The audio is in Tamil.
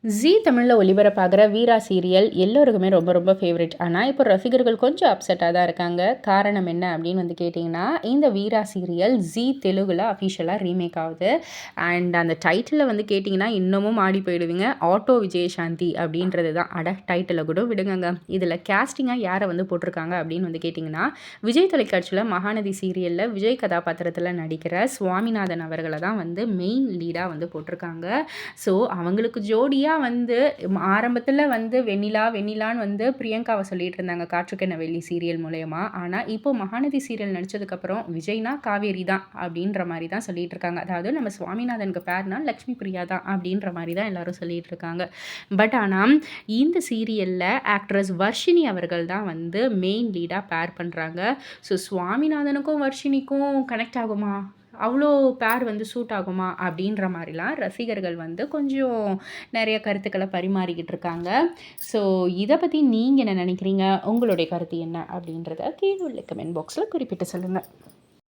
ஜீ தமிழில் ஒளிபரப்பாகிற வீரா சீரியல் எல்லோருக்குமே ரொம்ப ரொம்ப ஃபேவரட். ஆனால் இப்போ ரசிகர்கள் கொஞ்சம் அப்செட்டாக தான் இருக்காங்க. காரணம் என்ன அப்படின்னு வந்து கேட்டிங்கன்னா, இந்த வீரா சீரியல் ஜீ தெலுங்கில் அஃபிஷியலாக ரீமேக் ஆகுது. அண்ட் அந்த டைட்டிலில் வந்து கேட்டிங்கன்னா இன்னமும் ஆடி போயிடுவீங்க. ஆட்டோ விஜயசாந்தி அப்படின்றது தான். டைட்டிலை கூட விடுங்கங்க. இதில் கேஸ்டிங்காக யாரை வந்து போட்டிருக்காங்க அப்படின்னு வந்து கேட்டிங்கன்னா, விஜய் தொலைக்காட்சியில் மகாநதி சீரியலில் விஜய் கதாபாத்திரத்தில் நடிக்கிற சுவாமிநாதன் அவர்களை தான் வந்து மெயின் லீடாக வந்து போட்டிருக்காங்க. ஸோ அவங்களுக்கு ஜோடியாக வந்து ஆரம்பத்தில் வந்து வெண்ணிலான்னு வந்து பிரியங்காவை சொல்லிட்டு இருந்தாங்க காற்றுக்கென்ன வெள்ளி சீரியல் மூலயமா. ஆனால் இப்போ மகாநதி சீரியல் நடித்ததுக்கப்புறம் விஜய்னா காவேரி தான் அப்படின்ற மாதிரி தான் சொல்லிட்டு இருக்காங்க. அதாவது நம்ம சுவாமிநாதனுக்கு பேர்னா லக்ஷ்மி பிரியா தான் அப்படின்ற மாதிரி தான் எல்லாரும் சொல்லிட்டு இருக்காங்க. பட் ஆனால் இந்த சீரியலில் ஆக்ட்ரஸ் வர்ஷினி அவர்கள் தான் வந்து மெயின் லீடாக பேர் பண்ணுறாங்க. ஸோ சுவாமிநாதனுக்கும் வர்ஷினிக்கும் கனெக்ட் ஆகுமா, அவ்வளோ பேர் வந்து சூட் ஆகுமா அப்படின்ற மாதிரிலாம் ரசிகர்கள் வந்து கொஞ்சம் நிறைய கருத்துக்களை பரிமாறிக்கிட்டு இருக்காங்க. ஸோ இதை பற்றி நீங்கள் என்ன நினைக்கிறீங்க? உங்களுடைய கருத்து என்ன அப்படின்றத கீழே உள்ள கமெண்ட் பாக்ஸில் குறிப்பிட்டு சொல்லுங்கள்.